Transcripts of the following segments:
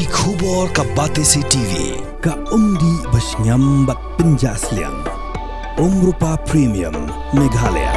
Ki khubor ka Batesi TV. Ka umdi basnyambak penjaslian. Rupa Premium Meghalaya.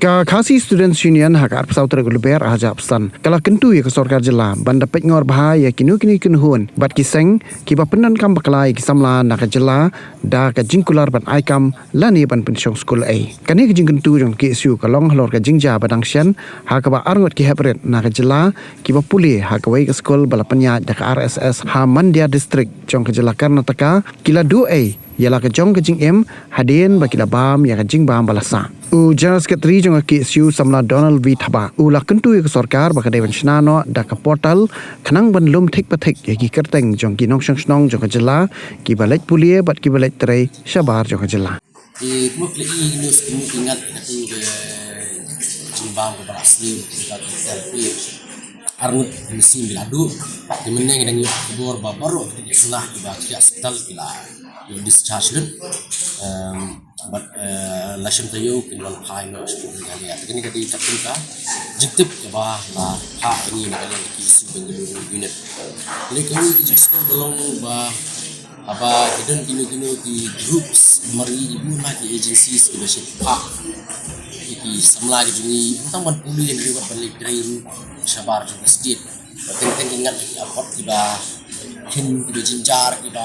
Ka Khasi Students Union hakar pesawat reguler hajab san kala kentu ya ke sorkar jela banda pengor bahaya kinu kunhun bat kiseng kiba penan kam baklai kisamla nak jela da ka jingkular ban aikam lani ban pensiong school ai kani ke jingkentu jong ki su kalong halor ka jingja badang sian ha ka ba arngot ki hepret nak jela kiba puli ha ka wai ke school balapanya da ka RSS ha Mandia district jong ke jela Karnataka kila du ai ialah kejong kejing em hadin bagi labam yang kejing bam balasa General Secretary jong KSU samla Donald V Thaba ulah kentu ke sorkar baka dewan snano da ka portal khanang ban lum thik pathik ki kerteng jong ki nong snong jong jela ki balek pulie bat ki balek trai sabar jong jela mukli news ingat itu jimbang ke Brasil kita selfie arut misi miladu di meneng dengan kubur baru di sunah di baki hospital bila discharge but lasem tayo kinwal kai no hospital galia kini kadi takka jiktip ba la ha ini nakala ki isu Bengaluru unit lekani jiksko dolong ba apa hidden kino di groups mari ibu na di agencies ki besit ha ki samla di bunyi tentang ban puli yang riwat balik dream sabar juga sedikit penting ingat apa tiba kin tiba jinjar tiba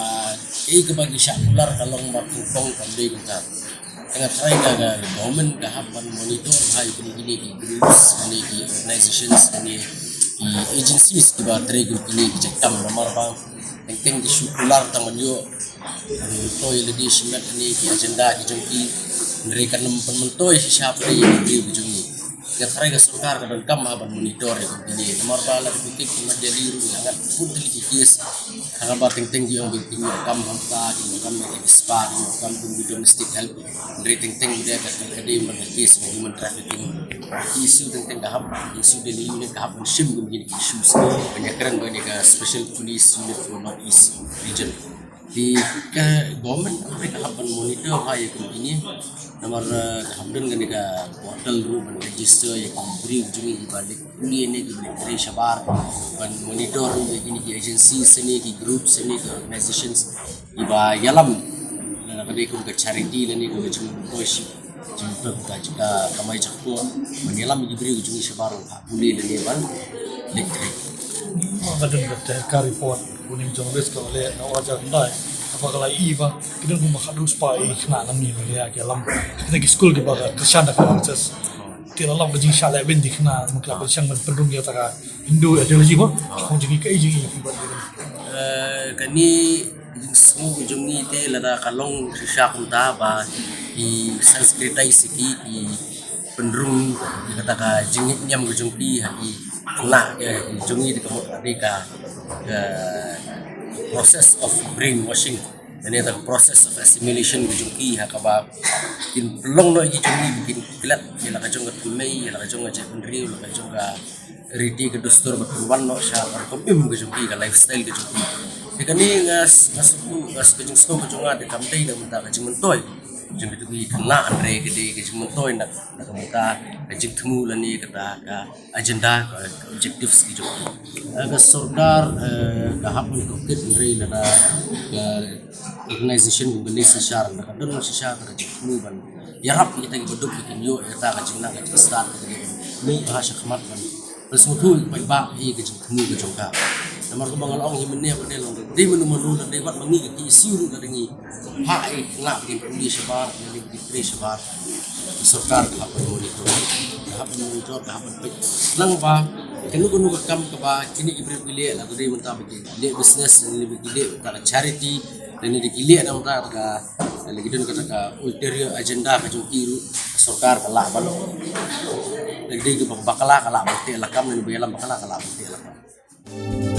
kebagi syakular kalau makupong kambing kita dengan try gaga government kahapan monitor hai ini ki groups ini ki organizations ini ki agencies tiba trigger ini ki jekam nomor bang penting di syukular tangan yo toy lagi simat ini ki agenda ki jongki mereka mentoy siapa yang di ujungnya ya try ga सरकार ka kam haban monitor ini nomor bala pikik na deliru yang putri kikis hanga ba ting yung bikin kam hamka di kam na dispa di kam di domestic help rating dia ka kadi man case human trafficking isu ting gahap isu deli unit gahap sim begini issues banyak keren banyak special police unit for North East region di government mereka haban monitor hai ini nomor hamdan kan ka portal room register yang beri ujungi balik ini diberi sabar ban monitor ini ki agencies ini ki groups ini ki organizations iba yalam kami ke charity ini ke jumtoship jumto ka kamai jakpo menyalam diberi ujungi sabar boleh dan ban elektrik kadang ka report kuning jongres ka le na wajar ndai apakah iba kita rumah kadus pai kena nami ya ke lam kita ke school di baga kesana kan just tila lam ke jing shala ben di kena mungkin apa siang ben pedung ya taka Hindu ideologi ba kong jing ke jing iba kani semua ujung ni te lada kalong sisa kunta ba i sanskrita isiki i pendrung kata jingit nyam ujung pi hati kena ujung ni ka process of brainwashing dan itu process of assimilation bijungki hakaba kin pelong no iki jungi bikin kilat ila ka jonga tumei ila ka jonga jepundri ila ka jonga riti ke dostur berkuan no sha kom im bijungki ka lifestyle bijungki dikani ngas kejung sto ka jonga de kamdei na menta ka jingmentoy jing bijungki kena andre gede ke jingmentoy nak muka jing temu lani kata ka agenda ka objectives bijungki aga sorkar ka hapun kokit ndrei na organization Indonesia syar na kadon syar ka jingmu ban yarap kita gibeduk bikin yo eta ka jingna ka start ni bahasa khmat ban pesmutu ba hi ka jingmu ka jongka namar ko bangal ong himne apa de long de menu de wat mangi ka isiru ka dengi ha ai na bikin Indonesia ba ni di sabar sorkar ka monitor ka lang ba kanu kam ka ba kini ibre bile la de menta bikin le business ni bikin ka charity dan ini dikili ada mata ka lagi don ka ulterior agenda ka jungkiru sorkar kala balo lagi ke bakala kala bakti lakam ni bayalam bakala kala bakti lakam